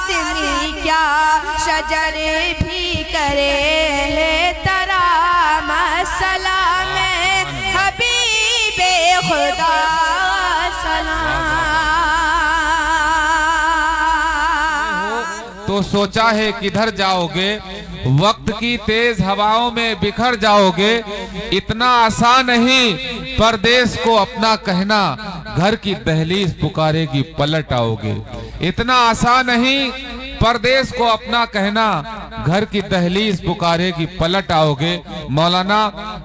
आदमी क्या शजरे भी करे है तरा मसला में हबीबे खुदा सलाम। तो सोचा है किधर जाओगे, वक्त की तेज हवाओं में बिखर जाओगे। इतना आसान नहीं परदेश को अपना कहना, घर की दहलीज पुकारेगी पलट आओगे। इतना आसान नहीं परदेश को अपना कहना, घर की दहलीज पुकारेगी पलट आओगे। मौलाना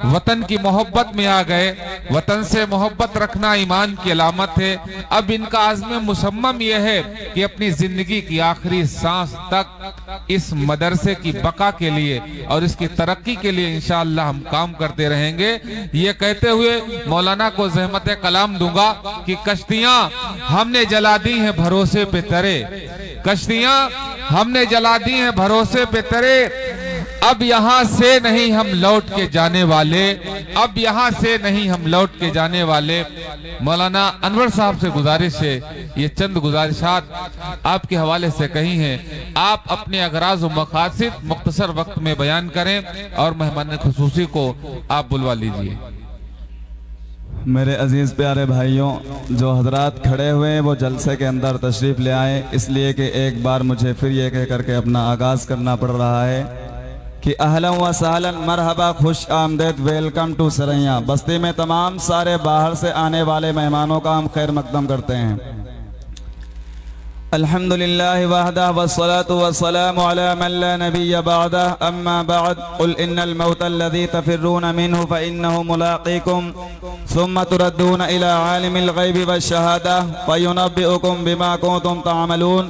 वतन की मोहब्बत में आ गए। वतन से मोहब्बत रखना ईमान की अलामत है। अब इनका आज़्म मुसम्मम यह है कि अपनी जिंदगी की आखिरी सांस तक इस मदरसे की बका के लिए और इसकी तरक्की के लिए इंशाअल्लाह हम काम करते रहेंगे। ये कहते हुए मौलाना को ज़हमत कलाम दूंगा कि कश्तियां हमने जला दी हैं भरोसे पे तरे, कश्तियां हमने जला दी हैं भरोसे पे तरे। अब यहाँ से नहीं हम लौट के जाने वाले, अब यहाँ से नहीं हम लौट के जाने वाले। मौलाना अनवर साहब से गुजारिश है, ये चंद गुजारिशात आपके हवाले से कही हैं, आप अपने अगराज व मकासिद मुख्तसर वक्त में बयान करें और मेहमान खुसूसी को आप बुलवा लीजिए। मेरे अजीज़ प्यारे भाइयों, जो हजरात खड़े हुए हैं वो जलसे के अंदर तशरीफ़ ले आए, इसलिए कि एक बार मुझे फिर ये कह करके अपना आगाज़ करना पड़ रहा है कि अहलन व सहलन मरहबा, खुश आमदेद, वेलकम टू सरैया। बस्ती में तमाम सारे बाहर से आने वाले मेहमानों का हम खैर मकदम करते हैं। अल्हम्दुलिल्लाह वहदा वस्सलातु वस्सलामु अला मन ला नबिय्य बअदा, अम्मा बअद, कुल इन्नल मौत अल्लज़ी तफिर्रून मिन्हु फइन्नहु मुलाक़ीकुम सुम्मा तुरद्दून इला आलिमिल ग़ैबि वश्शहादा फयुनब्बिउकुम बिमा कुंतुम तअमलून।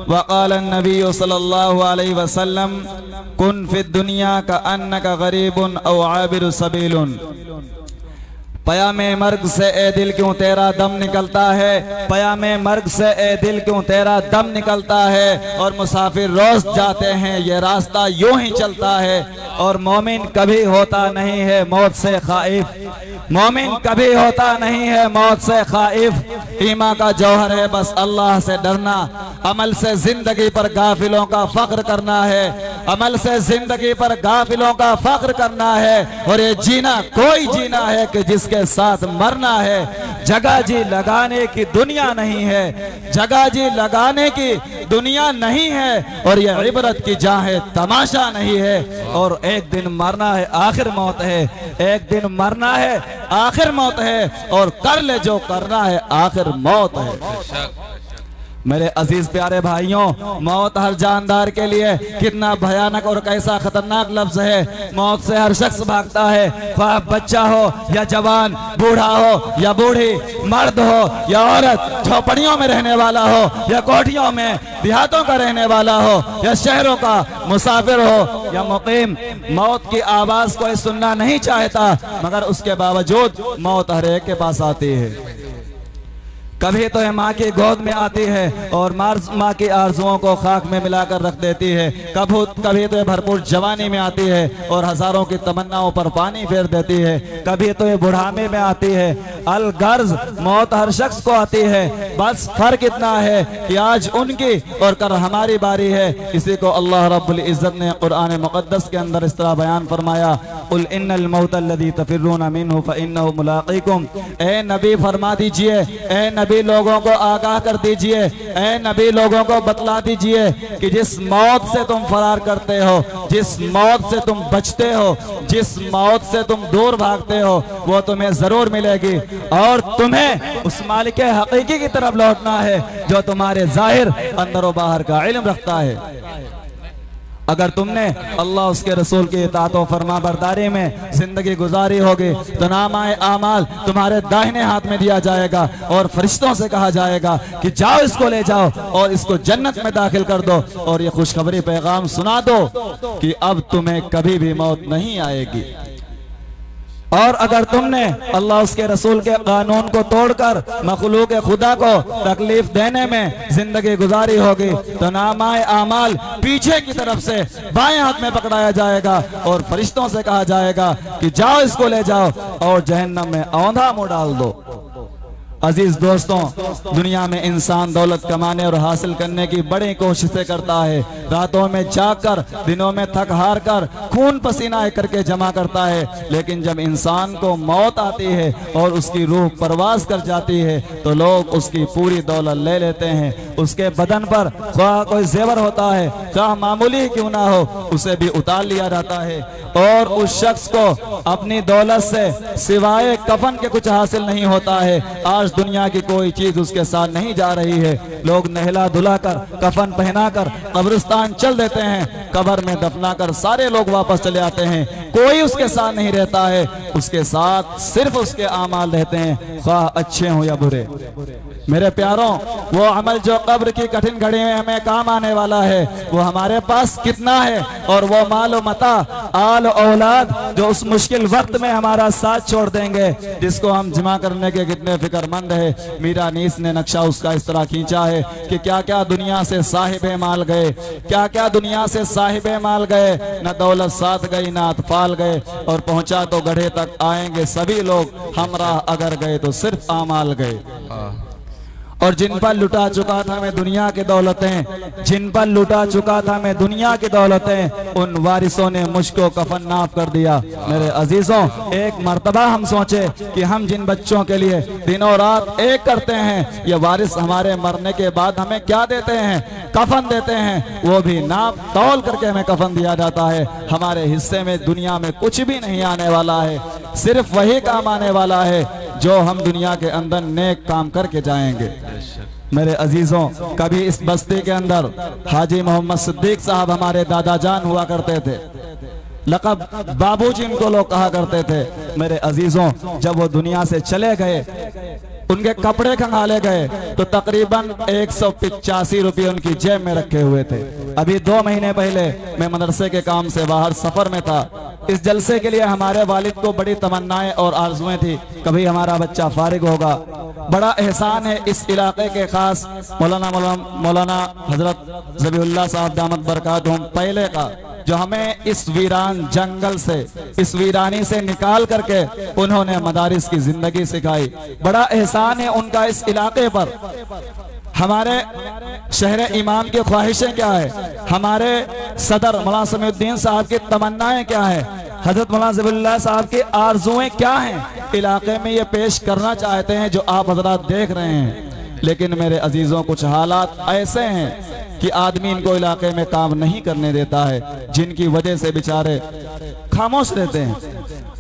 वक़ाल अन्नबिय्यु सल्लल्लाहु अलैहि वसल्लम कुन फ़िद दुनिया कअन्नका ग़रीबुन औ आबिरु सबीलुन। पयामे मर्ग से ए दिल क्यों तेरा दम निकलता है, पयामे मर्ग से ए दिल क्यों तेरा दम निकलता है। और मुसाफिर रोज जाते हैं, ये रास्ता यूं ही चलता है। और मोमिन कभी होता नहीं है मौत से खाइफ, मोमिन कभी होता नहीं है मौत से खाइफ। ईमान का जौहर है बस अल्लाह से डरना, अमल से जिंदगी पर गाफिलों का फख्र करना है, अमल से जिंदगी पर गाफिलों का फख्र करना है। और ये जीना कोई जीना है कि जिसके साथ मरना है। जगह जी लगाने की दुनिया नहीं है, जगह जी लगाने की दुनिया नहीं है। और ये इबरत की जहाँ है, तमाशा नहीं है। और एक दिन मरना है, आखिर मौत है, एक दिन मरना है, आखिर मौत है। और कर ले जो करना है, आखिर मौत है। मेरे अजीज प्यारे भाइयों, मौत हर जानदार के लिए कितना भयानक और कैसा खतरनाक लफ्ज है। मौत से हर शख्स भागता है, ख्वाह बच्चा हो या जवान, बूढ़ा हो या बूढ़ी, मर्द हो या औरत, झोपड़ियों में रहने वाला हो या कोठियों में, देहातों का रहने वाला हो या शहरों का मुसाफिर हो या मुकीम। मौत की आवाज कोई सुनना नहीं चाहता, मगर उसके बावजूद मौत हर एक के पास आती है। कभी तो ये माँ की गोद में आती है और माँ की आरजुओं को खाक में मिलाकर रख देती है। कभी तो ये भरपूर जवानी में आती है और हजारों की तमन्नाओं पर पानी फेर देती है। कभी तो ये बुढ़ापे में आती है। अलगर्ज मौत हर शख्स को आती है, बस फर्क इतना है कि आज उनकी और कल हमारी बारी है। इसी को अल्लाह रब्बुल इज्जत ने कुरान मुक़द्दस के अंदर इस तरह बयान फरमाया, कुल इन्नल मौत अल्लज़ी तफिर्रून मिन्हु फइन्नहु मुलाक़ीकुम। ए नबी फरमा दीजिए, ए नबी लोगों को आगाह कर दीजिए, ए नबी लोगों को बतला दीजिए कि जिस मौत से तुम फरार करते हो, जिस मौत से तुम बचते हो, जिस मौत से तुम दूर भागते हो, वो तुम्हें जरूर मिलेगी। और तुम्हें उस मालिक हकीकी की तरफ लौटना है जो तुम्हारे जाहिर अंदर और बाहर का इल्म रखता है। अगर तुमने अल्लाह उसके रसूल की इताअत और फरमा बरदारी में जिंदगी गुजारी होगी तो नामाए आमाल तुम्हारे दाहिने हाथ में दिया जाएगा और फरिश्तों से कहा जाएगा कि जाओ इसको ले जाओ और इसको जन्नत में दाखिल कर दो और ये खुशखबरी पैगाम सुना दो कि अब तुम्हें कभी भी मौत नहीं आएगी। और अगर तुमने अल्लाह उसके रसूल के कानून को तोड़कर मखलूक खुदा को तकलीफ देने में जिंदगी गुजारी होगी तो नामाए आमाल पीछे की तरफ से बाएं हाथ में पकड़ाया जाएगा और फरिश्तों से कहा जाएगा कि जाओ इसको ले जाओ और जहन्नम में औंधा मुंह डाल दो। अजीज दोस्तों, दुनिया में इंसान दौलत कमाने और हासिल करने की बड़ी कोशिशें करता है। रातों में जागकर, दिनों में थक हार कर, खून पसीना करके जमा करता है। लेकिन जब इंसान को मौत आती है और उसकी रूह परवास कर जाती है तो लोग उसकी पूरी दौलत ले लेते हैं। उसके बदन पर ख्वाह कोई जेवर होता है, चाहे मामूली ही क्यों ना हो, उसे भी उतार लिया जाता है और उस शख्स को अपनी दौलत से सिवाय कफन के कुछ हासिल नहीं होता है। आज दुनिया की कोई चीज उसके साथ नहीं जा रही है। लोग नहला धुला कर, कफन पहना कर कब्रिस्तान चल देते हैं, कब्र में दफना कर सारे लोग वापस चले आते हैं। कोई उसके साथ नहीं रहता है, उसके साथ सिर्फ उसके आमाल रहते हैं, ख्वाह अच्छे हो या बुरे। मेरे प्यारों, वो अमल जो कब्र की कठिन घड़ी में हमें काम आने वाला है, वो हमारे पास कितना है, और वो मालो मता, आल औलाद जो उस मुश्किल वक्त में हमारा साथ छोड़ देंगे, जिसको हम जमा करने के कितने फिक्रमंद है। मीरा नीस ने नक्शा उसका इस तरह खींचा है कि क्या क्या दुनिया से साहिबे माल गए, क्या क्या दुनिया से साहिबे माल गए, न दौलत साथ गई न अतफाल गए, और पहुंचा तो गढ़े तक आएंगे सभी लोग, हमराह अगर गए तो सिर्फ आमाल गए। और जिन पर लुटा चुका था मैं दुनिया की दौलतें, जिन पर लुटा चुका था मैं दुनिया की दौलतें, उन वारिसों ने मुझको कफन नाफ कर दिया। मेरे अजीजों, एक मर्तबा हम सोचे कि हम जिन बच्चों के लिए दिनों रात एक करते हैं, ये वारिस हमारे मरने के बाद हमें क्या देते हैं? कफन देते हैं, वो भी नाप तौल करके हमें कफन दिया जाता है। हमारे हिस्से में दुनिया में कुछ भी नहीं आने वाला है, सिर्फ वही काम आने वाला है जो हम दुनिया के अंदर नेक काम करके जाएंगे। मेरे अजीजों, कभी इस बस्ती के अंदर हाजी मोहम्मद सिद्दीक साहब हमारे दादा जान हुआ करते थे, लक़ब बाबूजी इनको लोग कहा करते थे। मेरे अजीजों, जब वो दुनिया से चले गए, उनके कपड़े खंगाले गए तो तकरीबन 185 रुपये उनकी जेब में रखे हुए थे। अभी 2 महीने पहले मैं मदरसे के काम से बाहर सफर में था। इस जलसे के लिए हमारे वालिद को बड़ी तमन्नाएं और आरजुएं थी, कभी हमारा बच्चा फारिग होगा। बड़ा एहसान है इस इलाके के खास मौलाना हजरत ज़बीहुल्लाह साहब दामत बरकातहुम पहले का, जो हमें इस वीरान जंगल से, इस वीरानी से निकाल करके उन्होंने मदारिस की जिंदगी सिखाई। बड़ा एहसान है उनका इस इलाके पर। हमारे शहर इमाम की ख्वाहिशें क्या है, हमारे सदर मौलाना समीउद्दीन साहब की तमन्नाएं क्या है, हजरत मौलाना ज़बीहुल्लाह साहब की आरजुएं क्या हैं, इलाके में ये पेश करना चाहते हैं जो आप हजरात देख रहे हैं। लेकिन मेरे अजीजों, कुछ हालात ऐसे हैं कि आदमी इनको इलाके में काम नहीं करने देता है, जिनकी वजह से बेचारे खामोश रहते हैं।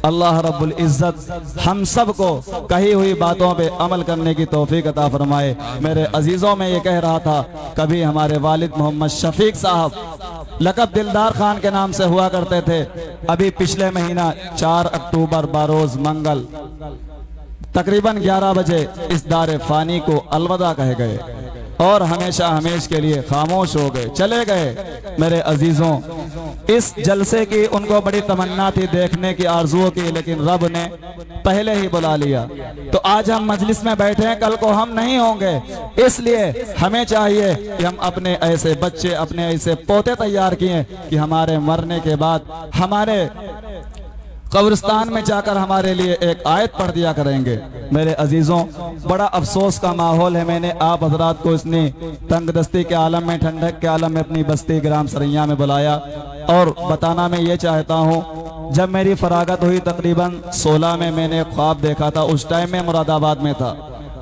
अल्लाह रब्बुल इज्जत हम सब को कही हुई बातों पे अमल करने की तौफीक अता फरमाए। मेरे अजीजों, में ये कह रहा था, कभी हमारे वालिद मोहम्मद शफीक साहब लक़ब दिलदार खान के नाम से हुआ करते थे। अभी पिछले महीना 4 अक्टूबर बारोज मंगल तकरीबन 11 बजे इस दारे फानी को अलविदा कह गए और हमेशा हमेश के लिए खामोश हो गए, चले गए। मेरे अजीजों, इस जलसे की उनको बड़ी तमन्ना थी, देखने की आरजुओं की, लेकिन रब ने पहले ही बुला लिया। तो आज हम मजलिस में बैठे हैं, कल को हम नहीं होंगे। इसलिए हमें चाहिए कि हम अपने ऐसे बच्चे, अपने ऐसे पोते तैयार किए कि हमारे मरने के बाद हमारे कब्रिस्तान में जाकर हमारे लिए एक आयत पढ़ दिया करेंगे। मेरे अजीजों, बड़ा अफसोस का माहौल है। मैंने आप हजरात को इतनी तंगदस्ती के आलम में, ठंडक के आलम में अपनी बस्ती ग्राम सरैया में बुलाया और बताना मैं ये चाहता हूँ, जब मेरी फरागत हुई तकरीबन 16 में, मैंने ख्वाब देखा था। उस टाइम में मुरादाबाद में था।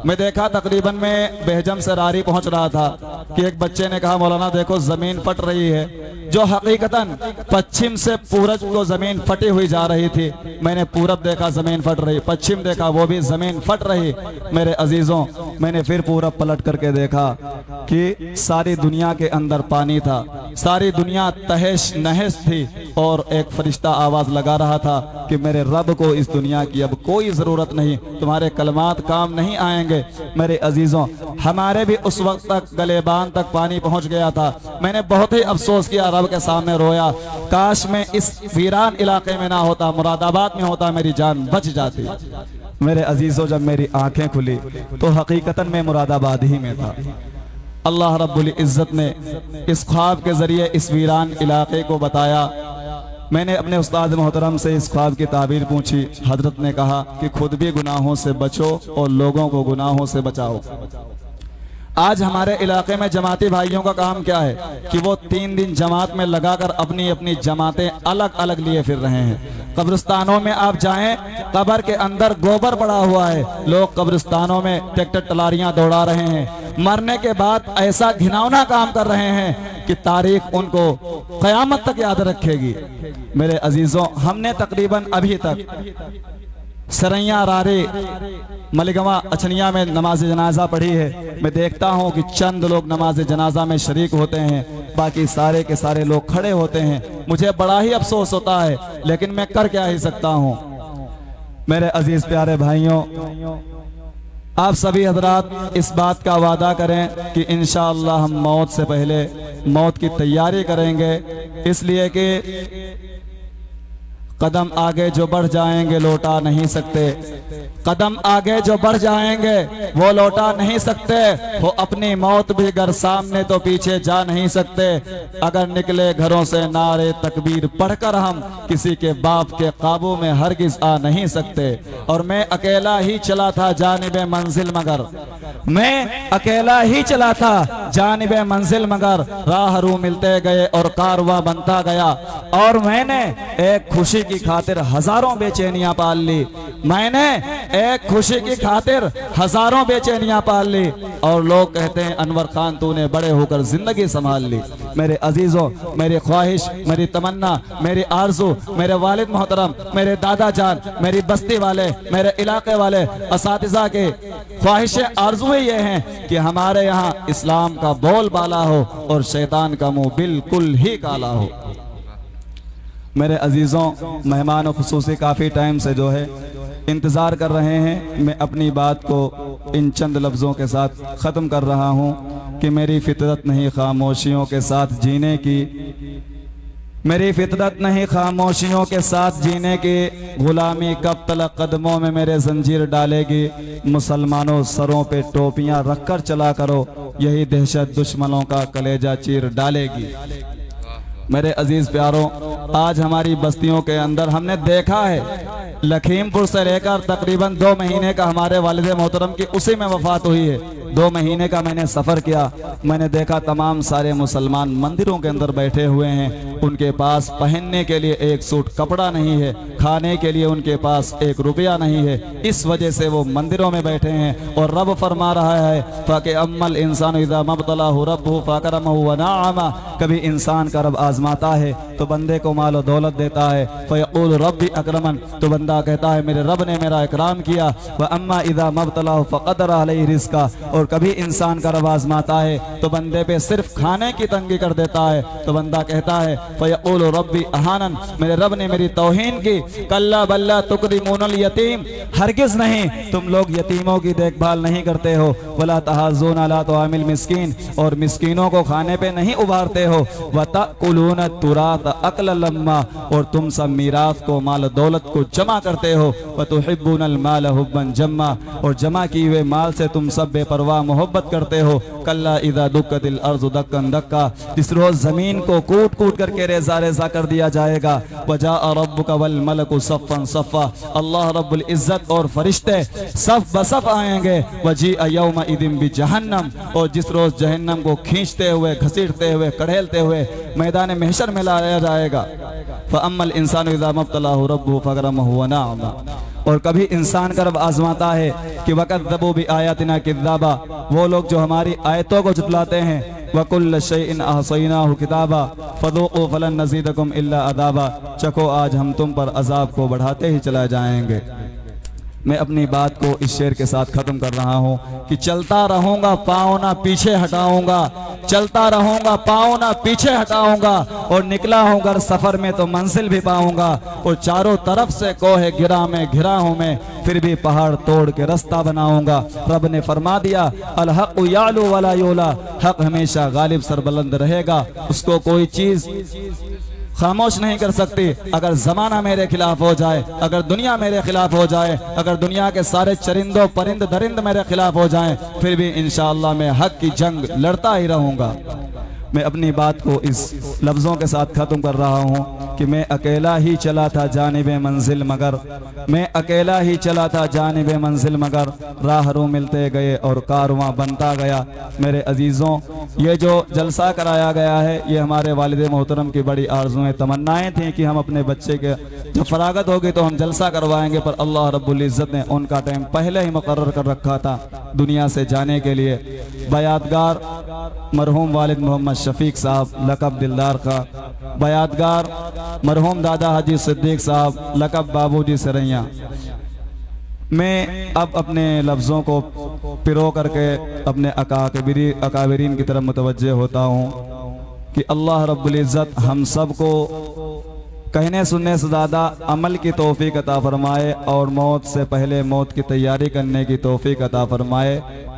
मैं देखा तकरीबन मैं बेहजम से रारी पहुंच रहा था कि एक बच्चे ने कहा, मौलाना देखो जमीन फट रही है। जो हकीकतन पश्चिम से पूरब को जमीन फटी हुई जा रही थी। मैंने पूरब देखा जमीन फट रही, पश्चिम देखा वो भी जमीन फट रही। मेरे अजीजों, मैंने फिर पूरब पलट करके देखा कि सारी दुनिया के अंदर पानी था, सारी दुनिया तहस नहस थी और एक फरिश्ता आवाज लगा रहा था कि मेरे रब को इस दुनिया की अब कोई जरूरत नहीं, तुम्हारे कलमात काम नहीं आएंगे। मेरे अजीजों, हमारे भी उस वक्त तक गलेबान तक पानी पहुंच गया था। मैंने बहुत ही अफसोस किया, रब के सामने रोया, काश मैं इस वीरान इलाके में ना होता, मुरादाबाद में होता, मेरी जान बच जाती। मेरे अजीजों, जब मेरी आंखें खुली तो हकीकतन मैं मुरादाबाद ही में था। अल्लाह रब्बुल इज्जत ने इस ख्वाब के जरिए इस वीरान इलाके को बताया मैंने अपने उस्ताद मोहतरम से इस ख्वाब की ताबीर पूछी। हजरत ने कहा कि खुद भी गुनाहों से बचो और लोगों को गुनाहों से बचाओ। आज हमारे इलाके में जमाती भाइयों का काम क्या है कि वो 3 दिन जमात में लगाकर अपनी अपनी जमातें अलग अलग लिए फिर रहे हैं। कब्रिस्तानों में आप जाएं, कब्र के अंदर गोबर पड़ा हुआ है, लोग कब्रिस्तानों में ट्रैक्टर टलारियां दौड़ा रहे हैं। मरने के बाद ऐसा घिनौना काम कर रहे हैं कि तारीख उनको क़यामत तक याद रखेगी। मेरे अजीजों, हमने तकरीबन अभी तक सरैया रारे मलिगवा अचनिया में नमाज जनाजा पढ़ी है। मैं देखता हूँ कि चंद लोग नमाज जनाजा में शरीक होते हैं, बाकी सारे के सारे लोग खड़े होते हैं। मुझे बड़ा ही अफसोस होता है, लेकिन मैं कर क्या ही सकता हूँ। मेरे अजीज प्यारे भाइयों, आप सभी हजरात इस बात का वादा करें कि इंशाअल्लाह हम मौत से पहले मौत की तैयारी करेंगे, इसलिए कि कदम आगे जो बढ़ जाएंगे लौटा नहीं सकते। कदम आगे जो बढ़ जाएंगे वो लौटा नहीं सकते। वो अपनी मौत भी घर सामने तो पीछे जा नहीं सकते। अगर निकले घरों से नारे तकबीर पढ़कर हम किसी के बाप के काबू में हरगिज आ नहीं सकते। और मैं अकेला ही चला था जानिबे मंजिल मगर, मैं अकेला ही चला था जानिबे मंजिल मगर, राहरू मिलते गए और कारवां बनता गया। और मैंने एक खुशी की खातिर हजारों बेचैनियां पाल ली। मैंने एक खुशी की खातिर हजारों बेचैनियां पाल ली। और लोग कहते हैं अनवर खान तूने बड़े होकर जिंदगी संभाल ली। मेरे अजीजों, मेरी ख्वाहिश, मेरी तमन्ना, मेरी आरज़ू, मेरे वालिद मोहतरम, मेरे दादा जान, मेरी बस्ती वाले, मेरे इलाके वाले असातिज़ा के ख्वाहिश आरज़ू ये हैं कि हमारे यहाँ इस्लाम का बोलबाला हो और शैतान का मुंह बिल्कुल ही काला हो। मेरे अजीज़ों, मेहमान खुसूसी काफ़ी टाइम से जो है इंतज़ार कर रहे हैं। मैं अपनी बात को इन चंद लफ्ज़ों के साथ ख़त्म कर रहा हूँ कि मेरी फितरत नहीं खामोशियों के साथ जीने की, मेरी फितरत नहीं खामोशियों के साथ जीने की। गुलामी कब तलक कदमों में मेरे जंजीर डालेगी। मुसलमानों सरों पे टोपियाँ रखकर चला करो, यही दहशत दुश्मनों का कलेजा चीर डालेगी। मेरे अजीज प्यारों, आज हमारी बस्तियों के अंदर हमने देखा है, लखीमपुर से लेकर तकरीबन 2 महीने का हमारे वालिद मोहतरम की उसी में वफात हुई है। 2 महीने का मैंने सफ़र किया। मैंने देखा तमाम सारे मुसलमान मंदिरों के अंदर बैठे हुए हैं। उनके पास पहनने के लिए एक सूट कपड़ा नहीं है, खाने के लिए उनके पास 1 रुपया नहीं है। इस वजह से वो मंदिरों में बैठे हैं। और रब फरमा रहा है फ़ाके अम्मल इंसान इज़ा मब्तलाहु रब्बुहु फ़अकरमहु व नअमा, कभी इंसान का रब आजमाता है तो बंदे को माल और दौलत देता है। फ़यक़ूलु रब्बी अकरमन, तो बंदा कहता है मेरे रब ने मेरा इकराम किया। व अम्मा इज़ा मब्तलाहु फ़क़दर अलैहि रिज़्क़ा, और कभी इंसान का रब आजमाता है तो बंदे पे सिर्फ खाने की तंगी कर देता है। तो बंदा कहता है फ़यक़ूलु रब्बी अहानन, मेरे रब ने मेरी तौहीन की। कल्ला बल्ला तुकरिमूनल यतीम, हरगिज़ नहीं, तुम लोग यतीमों की देखभाल नहीं करते हो। वला तहाज़ून अला तुआमिल मिस्कीन, और मिस्कीनों को खाने पे नहीं उभारते हो। व तअकुलून तुरात अकल लम्मा, और तुम सब मीरास को माल दौलत को जमा करते हो। व तुहिब्बूनल माल हुब्बन जम्मा, और जमा किए हुए माल से तुम सब बेपरवाह मोहब्बत करते हो। कल्ला इज़ा दुक्कतिल अर्ज़ु दक्कन दक्का, जिस रोज जमीन को कूट कूट करके रेजा रेजा कर दिया जाएगा। वजाअ रब्बुका वल मलकु सफ़्फ़न सफ़्फ़ा, अल्लाह रब्बुल इज़्ज़त और फरिश्ते सफ़ बसफ़ आएंगे। वजीअ यौम इदिन बि जहन्नम, और जिस रोज जहन्नम को खींचते हुए, घसीटते हुए, कढ़ेलते हुए मैदान महशर में लाया जाएगा। फ़अम्मल इंसानु इज़ा मब्तलाहु रब्बुहु फ़अकरमहु व नअमा, और कभी इंसान का रब आजमाता है कि वक़द्ज़बू बि आयातिना किज़्ज़ाबा, वो लोग जो हमारी आयतों को झुटलाते हैं। वकुल्ल शैइन अहसैनाहु किताबा फ़ज़ूक़ू फ़लन नज़ीदकुम इल्ला अज़ाबा, चखो आज हम तुम पर अजाब को बढ़ाते ही चला जाएंगे। मैं अपनी बात को इस शेर के साथ ख़त्म कर रहा हूँ कि चलता रहूँगा पाँव ना पीछे हटाऊँगा, चलता रहूँगा पाँव ना पीछे हटाऊँगा, और निकला हूँ घर सफ़र में तो मंजिल भी पाऊँगा। और चारों तरफ से कोहे गिरा में घिरा हूँ मैं, फिर भी पहाड़ तोड़ के रास्ता बनाऊँगा। रब ने फरमा दिया अल हक़्क़ु यालू वला युला, हक़ हमेशा गालिब सरबुलंद रहेगा, उसको कोई चीज़ खामोश नहीं कर सकती। अगर जमाना मेरे खिलाफ हो जाए, अगर दुनिया मेरे खिलाफ हो जाए, अगर दुनिया के सारे चरिंदों परिंद दरिंद मेरे खिलाफ हो जाएं, फिर भी इंशाअल्लाह मैं हक की जंग लड़ता ही रहूँगा। मैं अपनी बात को इस लफ्ज़ों के साथ ख़त्म कर रहा हूँ कि मैं अकेला ही चला था जानिब मंजिल मगर, मैं अकेला ही चला था जानिब मंजिल मगर, राहरों मिलते गए और कारवां बनता गया। मेरे अजीज़ों, ये जो जलसा कराया गया है ये हमारे वालिद मोहतरम की बड़ी आरज़ुएं तमन्नाएं थीं कि हम अपने बच्चे के जब फरागत होगी तो हम जलसा करवाएंगे, पर अल्लाह रब्बुल इज़्ज़त ने उनका टाइम पहले ही मुकर्रर कर रखा था दुनिया से जाने के लिए। बयातगार मरहूम वालिद मोहम्मद शफीक साहब लक़ब दिलदार का, बयातगार मरहूम दादा हाजी सिद्दीक साहब लक़ब बाबूजी सरैया। मैं अब अपने लफ्ज़ों को पिरो करके अपने अकाबिरीन की तरफ मुतवज्जे होता हूँ कि अल्लाह रब्बुल इज़्ज़त हम सब को कहने सुनने से ज़्यादा अमल की तौफीक अता फरमाए और मौत से पहले मौत की तैयारी करने की तौफीक अता फरमाए।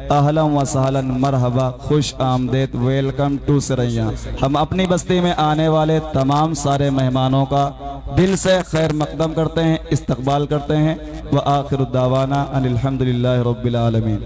अहलन व सहलन मरहबा, खुश आमदेद, वेलकम टू सरैया। हम अपनी बस्ती में आने वाले तमाम सारे मेहमानों का दिल से खैर मकदम करते हैं, इस्तकबाल करते हैं। व आखिर दावाना अनिल हम्दुलिल्लाहि रब्बिल आलमीन।